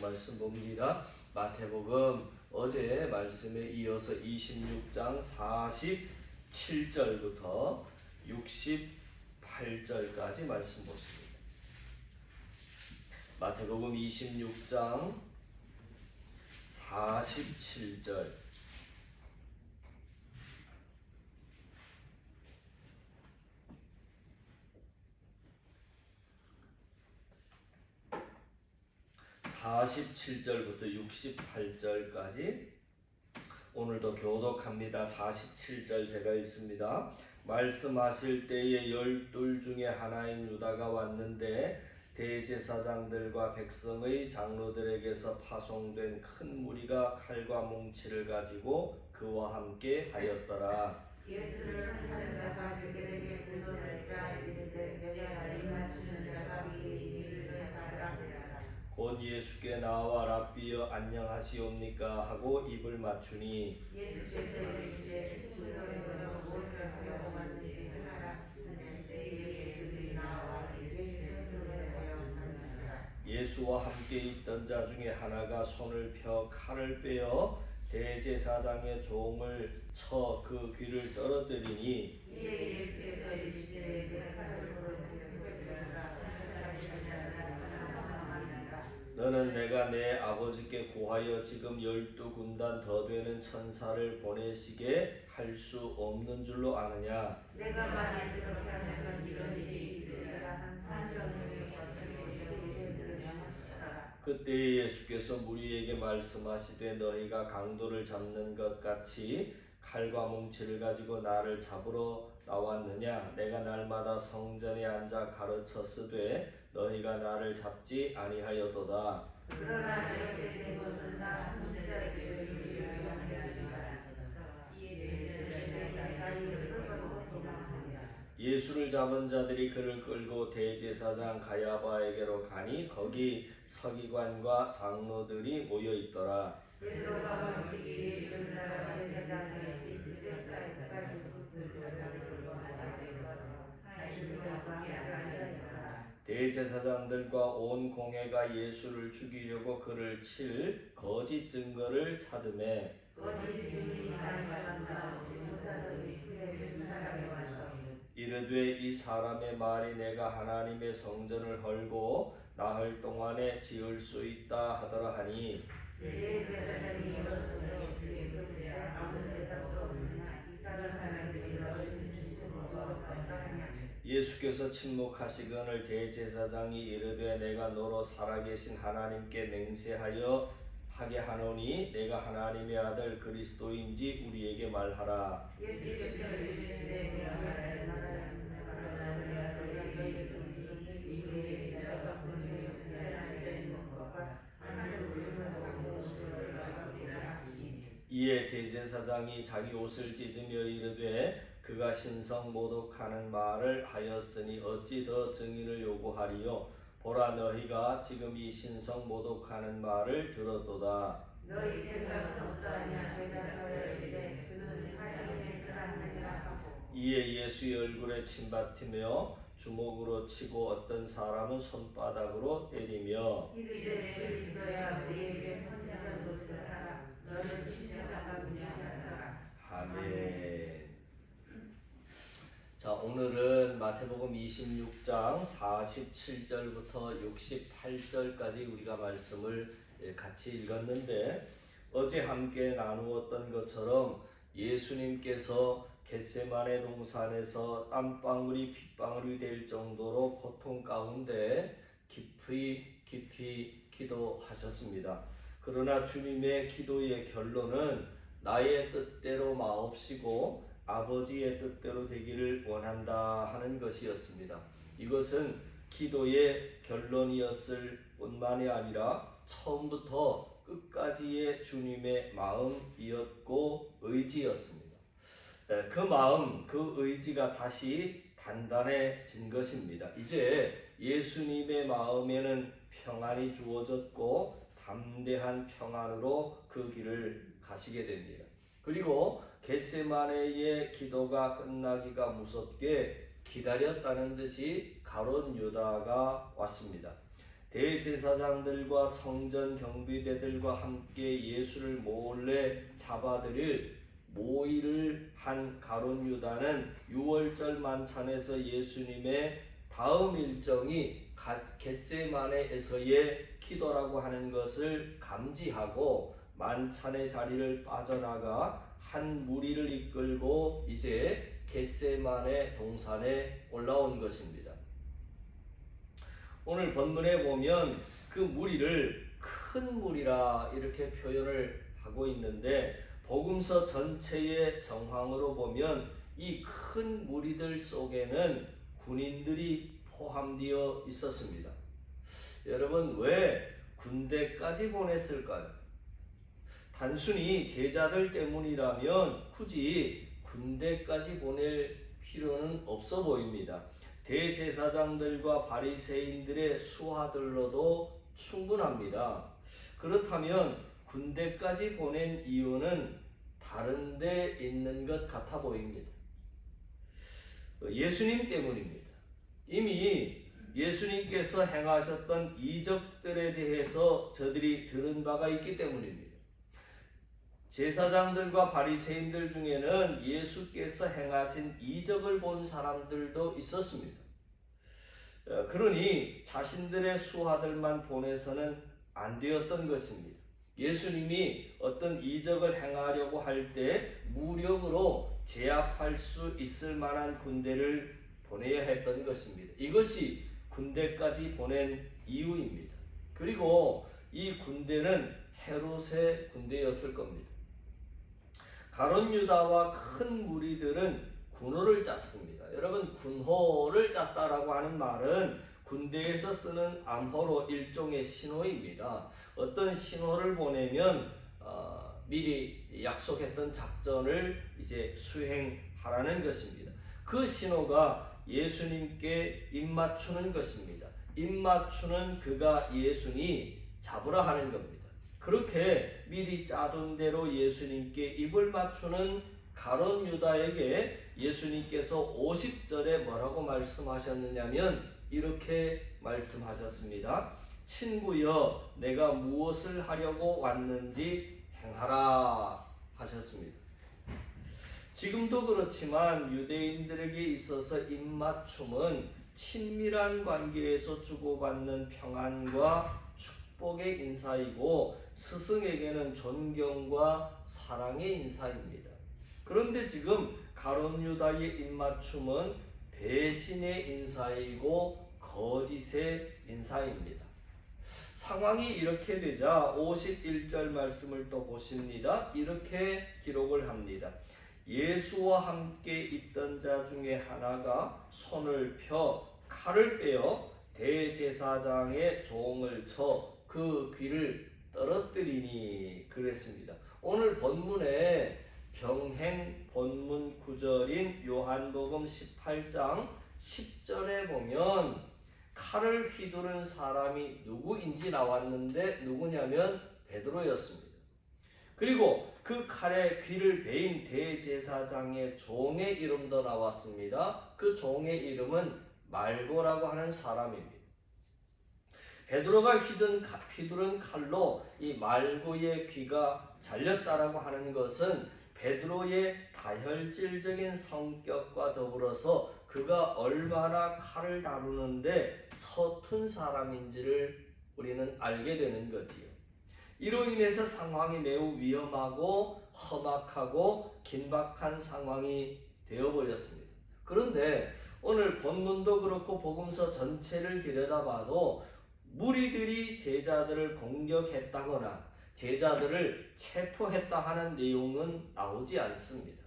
말씀 봅니다. 마태복음 어제 말씀에 이어서 26장 47절부터 68절까지 말씀 보십니다. 마태복음 26장 47절 (47절부터) (68절까지) 오늘도 교독합니다. 47절 제가 읽습니다. 말씀하실 때에 12 중에 하나인 유다가 왔는데 대제사장들과 백성의 장로들에게서 파송된 큰 무리가 칼과 뭉치를 가지고 그와 함께 하였더라. 예수를 한 자가 그들에게 불러들자 이르되 내가 알림 맞추는 자가 이를 가라. 곧 예수께 나와 랍비여 안녕하시옵니까 하고 입을 맞추니 예수께서 이르시되 친구여 무엇을 하려고 왔는지 하라. 하실 때에 그들이 나와 예수께서 소리하여 앉으니라. 예수와 함께 있던 자 중에 하나가 손을 펴 칼을 빼어 대제사장의 종을 쳐 그 귀를 떨어뜨리니 이에 예수께서 이르시되 내 칼을 부러뜨리라. 너는 내가 내 아버지께 구하여 지금 12군단 더 되는 천사를 보내시게 할 수 없는 줄로 아느냐. 내가 만일 그렇게 하면 이런 일이 있으리라. 산전능력이 어떻게 되느냐. 그때 예수께서 무리에게 말씀하시되 너희가 강도를 잡는 것 같이 칼과 뭉치를 가지고 나를 잡으러 나왔느냐. 내가 날마다 성전에 앉아 가르쳤으되 너희가 나를 잡지 아니하였도다. 그러나 이렇게 된 것은 나 선지자를 이루기 위하여 하였으나 예수를 잡은 자들이 그를 끌고 대제사장 가야바에게로 가니 거기 서기관과 장로들이 모여 있더라. 베드로가 먼저 예수를 따라 대제사장의 집 뼈까지 대제사장들과 온 공회가 예수를 죽이려고 그를 칠 거짓 증거를 찾으매 거짓 증인이 많이 왔으나 오지 못하더니 그에게 두 사람이 와서 이르되 이 사람의 말이 내가 하나님의 성전을 헐고 나흘 동안에 지을 수 있다 하더라 하니 대제사장이 일어서서 예수에게 이르되 아무 대답도 없느냐. 이 사람들이 너를 진실로 어떠하냐. 예수께서 침묵하시거늘 대제사장이 이르되 내가 너로 살아계신 하나님께 맹세하여 하게 하노니 내가 하나님의 아들 그리스도인지 우리에게 말하라. 예수께서 이르시되 내가 말하는 이후에 자가 본능이 하나님의 것과 하나님을 부르는 모습을 알아보리라 하시니 이에 대제사장이 자기 옷을 찢으며 이르되 그가 신성 모독하는 말을 하였으니 어찌 더 증인을 요구하리요. 보라 너희가 지금 이 신성 모독하는 말을 들었도다. 너희 생각은 어떠하냐. 대답하여 이르되 그는 사형에 들어가느니라 하고 이에 예수의 얼굴에 침받으며 주먹으로 치고 어떤 사람은 손바닥으로 때리며 이르되 그리스도야 우리에게 선지한 것을 하라. 너는 진짜하구냐 하더라. 아멘. 자, 오늘은 마태복음 26장 47절부터 68절까지 우리가 말씀을 같이 읽었는데 어제 함께 나누었던 것처럼 예수님께서 겟세마네 동산에서 땀방울이 핏방울이 될 정도로 고통 가운데 깊이 기도하셨습니다. 그러나 주님의 기도의 결론은 나의 뜻대로 마옵시고 아버지의 뜻대로 되기를 원한다 하는 것이었습니다. 이것은 기도의 결론이었을 뿐만이 아니라 처음부터 끝까지의 주님의 마음이었고 의지였습니다. 그 마음, 그 의지가 다시 단단해진 것입니다. 이제 예수님의 마음에는 평안이 주어졌고 담대한 평안으로 그 길을 가시게 됩니다. 그리고 겟세마네의 기도가 끝나기가 무섭게 기다렸다는 듯이 가룟 유다가 왔습니다. 대제사장들과 성전 경비대들과 함께 예수를 몰래 잡아들일 모의를 한 가룟 유다는 유월절 만찬에서 예수님의 다음 일정이 겟세마네에서의 기도라고 하는 것을 감지하고 만찬의 자리를 빠져나가 한 무리를 이끌고 이제 겟세마네 동산에 올라온 것입니다. 오늘 본문에 보면 그 무리를 큰 무리라 이렇게 표현을 하고 있는데 복음서 전체의 정황으로 보면 이 큰 무리들 속에는 군인들이 포함되어 있었습니다. 여러분, 왜 군대까지 보냈을까요? 단순히 제자들 때문이라면 굳이 군대까지 보낼 필요는 없어 보입니다. 대제사장들과 바리새인들의 수하들로도 충분합니다. 그렇다면 군대까지 보낸 이유는 다른 데 있는 것 같아 보입니다. 예수님 때문입니다. 이미 예수님께서 행하셨던 이적들에 대해서 저들이 들은 바가 있기 때문입니다. 제사장들과 바리새인들 중에는 예수께서 행하신 이적을 본 사람들도 있었습니다. 그러니 자신들의 수하들만 보내서는 안 되었던 것입니다. 예수님이 어떤 이적을 행하려고 할 때 무력으로 제압할 수 있을 만한 군대를 보내야 했던 것입니다. 이것이 군대까지 보낸 이유입니다. 그리고 이 군대는 헤롯의 군대였을 겁니다. 가룟 유다와 큰 무리들은 군호를 짰습니다. 여러분, 군호를 짰다라고 하는 말은 군대에서 쓰는 암호로 일종의 신호입니다. 어떤 신호를 보내면 미리 약속했던 작전을 이제 수행하라는 것입니다. 그 신호가 예수님께 입맞추는 것입니다. 입맞추는 그가 예수니 잡으라 하는 겁니다. 그렇게 미리 짜둔 대로 예수님께 입을 맞추는 가룟 유다에게 예수님께서 50절에 뭐라고 말씀하셨느냐면 이렇게 말씀하셨습니다. 친구여, 내가 무엇을 하려고 왔는지 행하라 하셨습니다. 지금도 그렇지만 유대인들에게 있어서 입맞춤은 친밀한 관계에서 주고받는 평안과 축복의 인사이고 스승에게는 존경과 사랑의 인사입니다. 그런데 지금 가룟 유다의 입맞춤은 배신의 인사이고 거짓의 인사입니다. 상황이 이렇게 되자 51절 말씀을 또 보십니다. 이렇게 기록을 합니다. 예수와 함께 있던 자 중에 하나가 손을 펴 칼을 빼어 대제사장의 종을 쳐 그 귀를 떨어뜨리니 그랬습니다. 오늘 본문에 병행 본문 구절인 요한복음 18장 10절에 보면 칼을 휘두른 사람이 누구인지 나왔는데 누구냐면 베드로였습니다. 그리고 그 칼에 귀를 베인 대제사장의 종의 이름도 나왔습니다. 그 종의 이름은 말고라고 하는 사람입니다. 베드로가 휘두른 칼로 이 말고의 귀가 잘렸다라고 하는 것은 베드로의 다혈질적인 성격과 더불어서 그가 얼마나 칼을 다루는데 서툰 사람인지를 우리는 알게 되는 거지요. 이로 인해서 상황이 매우 위험하고 험악하고 긴박한 상황이 되어버렸습니다. 그런데 오늘 본문도 그렇고 복음서 전체를 들여다봐도 무리들이 제자들을 공격했다거나 제자들을 체포했다 하는 내용은 나오지 않습니다.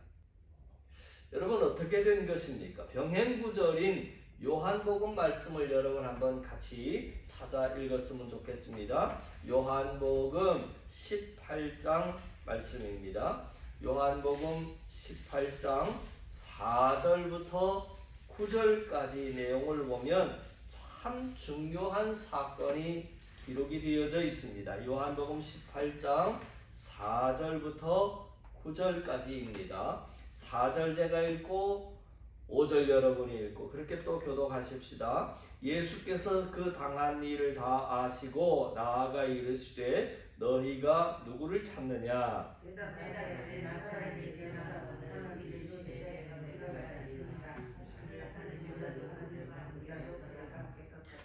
여러분, 어떻게 된 것입니까? 병행구절인 요한복음 말씀을 여러분 한번 같이 찾아 읽었으면 좋겠습니다. 요한복음 18장 말씀입니다. 요한복음 18장 4절부터 9절까지 내용을 보면 참 중요한 사건이 기록이 되어져 있습니다. 요한복음 18장 4절부터 9절까지입니다. 4절 제가 읽고 5절 여러분이 읽고 그렇게 또 교독하십시다. 예수께서 그 당한 일을 다 아시고 나아가 이르시되 너희가 누구를 찾느냐? 대답하되 나사렛 예수라고 너는 이르시되 내가 말했습니다. 하는 유다도 그들과 함께 있었더라.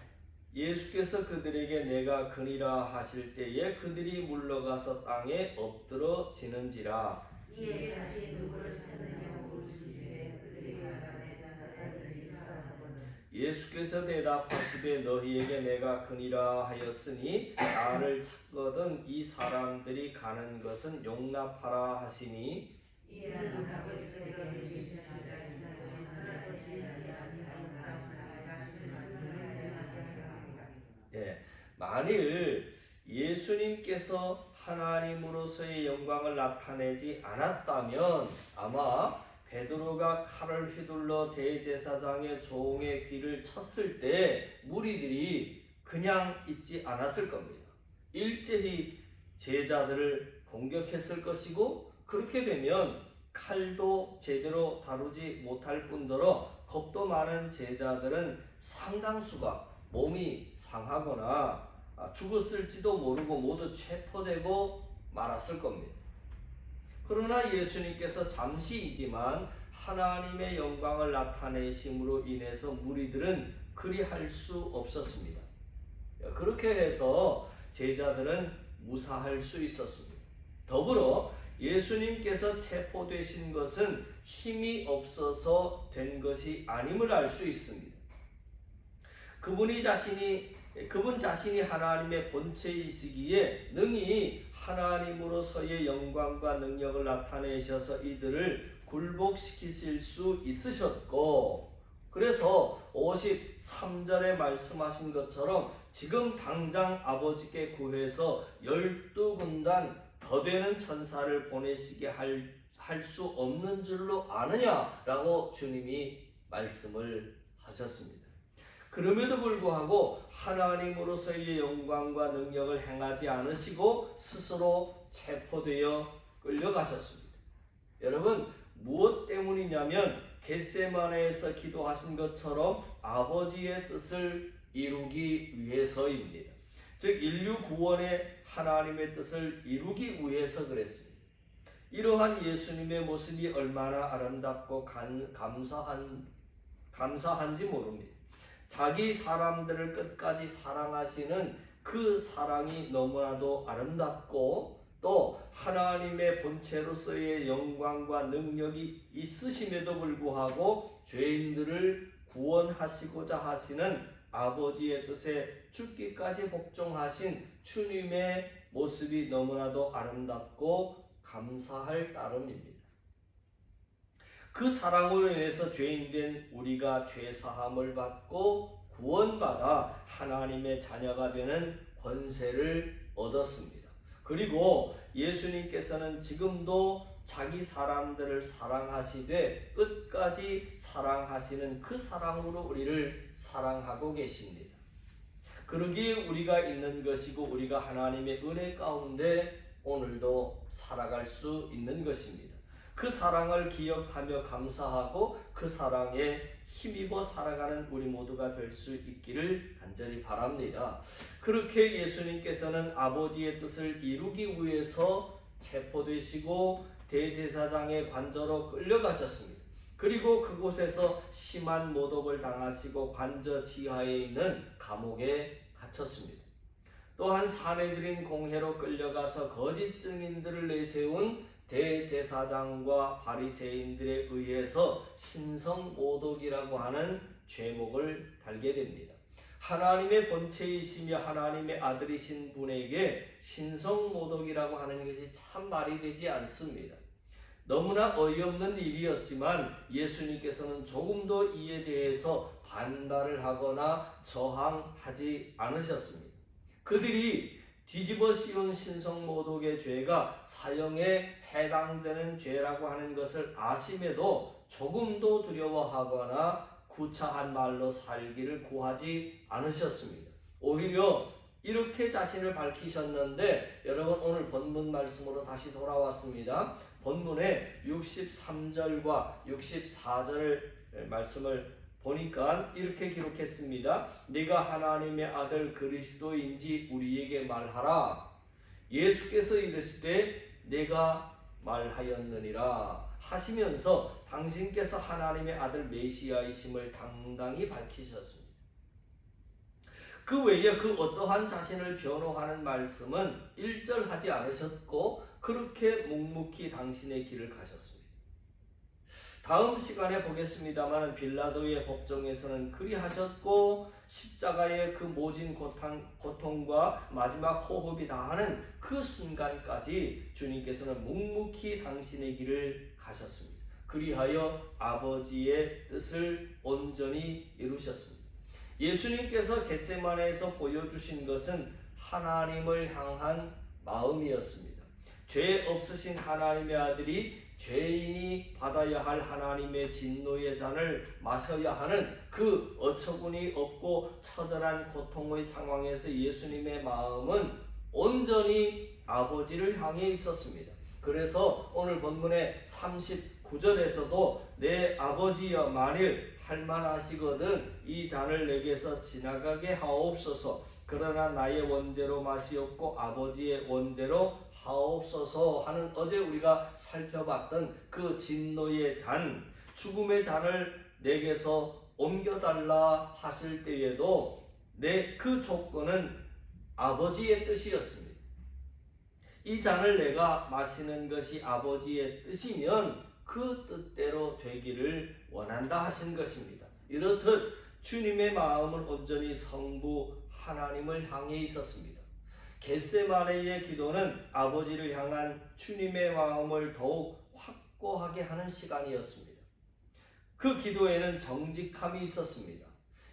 예수께서 그들에게 내가 그니라 하실 때에 그들이 물러가서 땅에 엎드러지는지라. 이에 다시 누구를 찾느냐고 물으시되 그들이 말하되 나사렛 예수라고. 예수께서 대답하시되 너희에게 내가 그니라 하였으니 나를 찾거든 이 사람들이 가는 것은 용납하라 하시니. 이에 아버지께서 만일 예수님께서 하나님으로서의 영광을 나타내지 않았다면 아마 베드로가 칼을 휘둘러 대제사장의 종의 귀를 쳤을 때 무리들이 그냥 있지 않았을 겁니다. 일제히 제자들을 공격했을 것이고 그렇게 되면 칼도 제대로 다루지 못할 뿐더러 겁도 많은 제자들은 상당수가 몸이 상하거나 죽었을지도 모르고 모두 체포되고 말았을 겁니다. 그러나 예수님께서 잠시이지만 하나님의 영광을 나타내심으로 인해서 무리들은 그리할 수 없었습니다. 그렇게 해서 제자들은 무사할 수 있었습니다. 더불어 예수님께서 체포되신 것은 힘이 없어서 된 것이 아님을 알 수 있습니다. 그분 자신이 하나님의 본체이시기에 능히 하나님으로서의 영광과 능력을 나타내셔서 이들을 굴복시키실 수 있으셨고, 그래서 53절에 말씀하신 것처럼 지금 당장 아버지께 구해서 12군단 더 되는 천사를 보내시게 할 수 없는 줄로 아느냐라고 주님이 말씀을 하셨습니다. 그럼에도 불구하고 하나님으로서의 영광과 능력을 행하지 않으시고 스스로 체포되어 끌려가셨습니다. 여러분, 무엇 때문이냐면 겟세마네에서 기도하신 것처럼 아버지의 뜻을 이루기 위해서입니다. 즉 인류 구원의 하나님의 뜻을 이루기 위해서 그랬습니다. 이러한 예수님의 모습이 얼마나 아름답고 감사한지 모릅니다. 자기 사람들을 끝까지 사랑하시는 그 사랑이 너무나도 아름답고 또 하나님의 본체로서의 영광과 능력이 있으심에도 불구하고 죄인들을 구원하시고자 하시는 아버지의 뜻에 죽기까지 복종하신 주님의 모습이 너무나도 아름답고 감사할 따름입니다. 그 사랑으로 인해서 죄인된 우리가 죄사함을 받고 구원받아 하나님의 자녀가 되는 권세를 얻었습니다. 그리고 예수님께서는 지금도 자기 사람들을 사랑하시되 끝까지 사랑하시는 그 사랑으로 우리를 사랑하고 계십니다. 그러기에 우리가 있는 것이고 우리가 하나님의 은혜 가운데 오늘도 살아갈 수 있는 것입니다. 그 사랑을 기억하며 감사하고 그 사랑에 힘입어 살아가는 우리 모두가 될 수 있기를 간절히 바랍니다. 그렇게 예수님께서는 아버지의 뜻을 이루기 위해서 체포되시고 대제사장의 관저로 끌려가셨습니다. 그리고 그곳에서 심한 모독을 당하시고 관저 지하에 있는 감옥에 갇혔습니다. 또한 사내들인 공회로 끌려가서 거짓 증인들을 내세운 대제사장과 바리새인들에 의해서 신성모독이라고 하는 죄목을 달게 됩니다. 하나님의 본체이시며 하나님의 아들이신 분에게 신성모독이라고 하는 것이 참 말이 되지 않습니다. 너무나 어이없는 일이었지만 예수님께서는 조금도 이에 대해서 반발을 하거나 저항하지 않으셨습니다. 그들이 뒤집어 씌운 신성모독의 죄가 사형에 해당되는 죄라고 하는 것을 아심에도 조금도 두려워하거나 구차한 말로 살기를 구하지 않으셨습니다. 오히려 이렇게 자신을 밝히셨는데, 여러분 오늘 본문 말씀으로 다시 돌아왔습니다. 본문에 63절과 64절을 말씀을 보니까 이렇게 기록했습니다. 네가 하나님의 아들 그리스도인지 우리에게 말하라. 예수께서 이르시되 내가 말하였느니라 하시면서 당신께서 하나님의 아들 메시아이심을 당당히 밝히셨습니다. 그 외에 그 어떠한 자신을 변호하는 말씀은 일절하지 않으셨고 그렇게 묵묵히 당신의 길을 가셨습니다. 다음 시간에 보겠습니다만 빌라도의 법정에서는 그리하셨고 십자가의 그 모진 고통과 마지막 호흡이 다하는 그 순간까지 주님께서는 묵묵히 당신의 길을 가셨습니다. 그리하여 아버지의 뜻을 온전히 이루셨습니다. 예수님께서 겟세마네에서 보여주신 것은 하나님을 향한 마음이었습니다. 죄 없으신 하나님의 아들이 죄인이 받아야 할 하나님의 진노의 잔을 마셔야 하는 그 어처구니 없고 처절한 고통의 상황에서 예수님의 마음은 온전히 아버지를 향해 있었습니다. 그래서 오늘 본문의 39절에서도 내 아버지여 만일 할만하시거든 이 잔을 내게서 지나가게 하옵소서. 그러나 나의 원대로 마시옵고 아버지의 원대로 하옵소서 하는 어제 우리가 살펴봤던 그 진노의 잔, 죽음의 잔을 내게서 옮겨달라 하실 때에도 그 조건은 아버지의 뜻이었습니다. 이 잔을 내가 마시는 것이 아버지의 뜻이면 그 뜻대로 되기를 원한다 하신 것입니다. 이렇듯 주님의 마음은 온전히 성부 하나님을 향해 있었습니다. 겟세마네의 기도는 아버지를 향한 주님의 마음을 더욱 확고하게 하는 시간이었습니다. 그 기도에는 정직함이 있었습니다.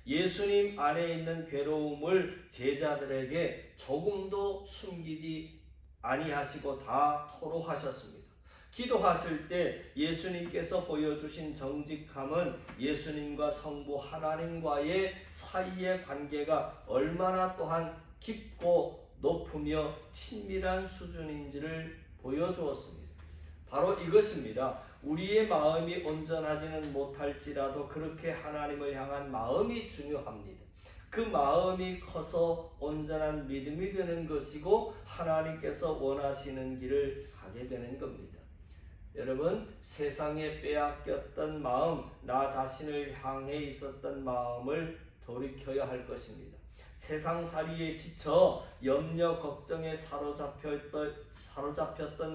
예수님 안에 있는 괴로움을 제자들에게 조금도 숨기지 아니하시고 다 토로하셨습니다. 기도하실 때 예수님께서 보여주신 정직함은 예수님과 성부 하나님과의 사이의 관계가 얼마나 또한 깊고 높으며 친밀한 수준인지를 보여주었습니다. 바로 이것입니다. 우리의 마음이 온전하지는 못할지라도 그렇게 하나님을 향한 마음이 중요합니다. 그 마음이 커서 온전한 믿음이 되는 것이고 하나님께서 원하시는 길을 가게 되는 겁니다. 여러분, 세상에 빼앗겼던 마음, 나 자신을 향해 있었던 마음을 돌이켜야 할 것입니다. 세상살이에 지쳐 염려 걱정에 사로잡혔던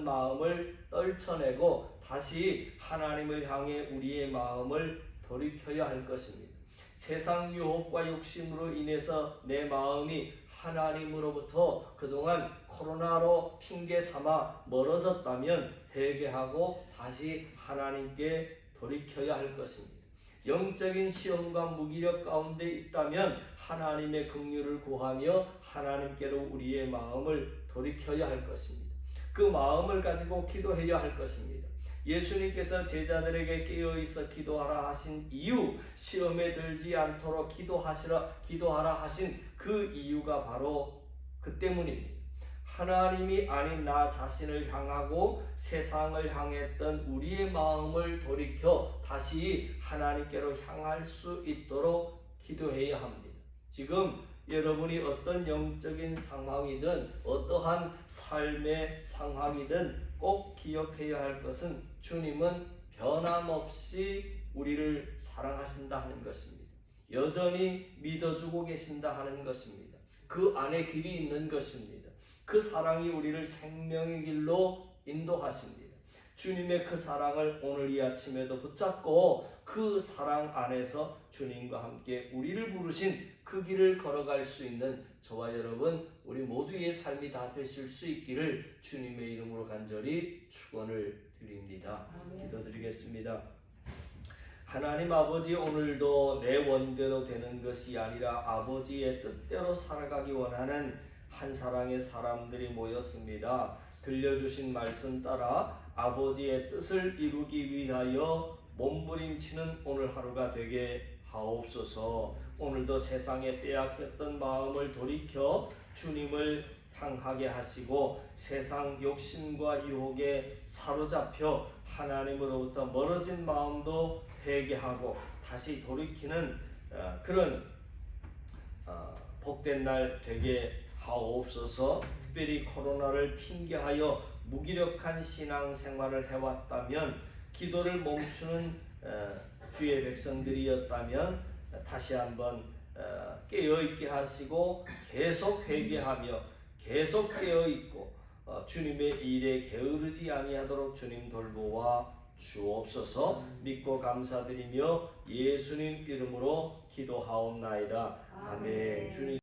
마음을 떨쳐내고 다시 하나님을 향해 우리의 마음을 돌이켜야 할 것입니다. 세상 유혹과 욕심으로 인해서 내 마음이 하나님으로부터 그동안 코로나로 핑계 삼아 멀어졌다면 회개하고 다시 하나님께 돌이켜야 할 것입니다. 영적인 시험과 무기력 가운데 있다면 하나님의 긍휼을 구하며 하나님께로 우리의 마음을 돌이켜야 할 것입니다. 그 마음을 가지고 기도해야 할 것입니다. 예수님께서 제자들에게 깨어있어 기도하라 하신 이유, 시험에 들지 않도록 기도하라 하신 그 이유가 바로 그 때문입니다. 하나님이 아닌 나 자신을 향하고 세상을 향했던 우리의 마음을 돌이켜 다시 하나님께로 향할 수 있도록 기도해야 합니다. 지금 여러분이 어떤 영적인 상황이든 어떠한 삶의 상황이든 꼭 기억해야 할 것은 주님은 변함없이 우리를 사랑하신다 하는 것입니다. 여전히 믿어주고 계신다 하는 것입니다. 그 안에 길이 있는 것입니다. 그 사랑이 우리를 생명의 길로 인도하십니다. 주님의 그 사랑을 오늘 이 아침에도 붙잡고 그 사랑 안에서 주님과 함께 우리를 부르신 그 길을 걸어갈 수 있는 저와 여러분 우리 모두의 삶이 다 되실 수 있기를 주님의 이름으로 간절히 축원을 드립니다. 기도드리겠습니다. 하나님 아버지, 오늘도 내 원대로 되는 것이 아니라 아버지의 뜻대로 살아가기 원하는 한 사랑의 사람들이 모였습니다. 들려주신 말씀 따라 아버지의 뜻을 이루기 위하여 몸부림치는 오늘 하루가 되게 하옵소서. 오늘도 세상에 빼앗겼던 마음을 돌이켜 주님을 향하게 하시고 세상 욕심과 유혹에 사로잡혀 하나님으로부터 멀어진 마음도 회개하고 다시 돌이키는 그런 복된 날 되게 하옵소서. 특별히 코로나를 핑계하여 무기력한 신앙생활을 해왔다면, 기도를 멈추는 주의 백성들이었다면 다시 한번 깨어있게 하시고 계속 회개하며 계속 깨어있고 주님의 일에 게으르지 아니하도록 주님 돌보아 주옵소서. 믿고 감사드리며 예수님 이름으로 기도하옵나이다. 아멘. 주님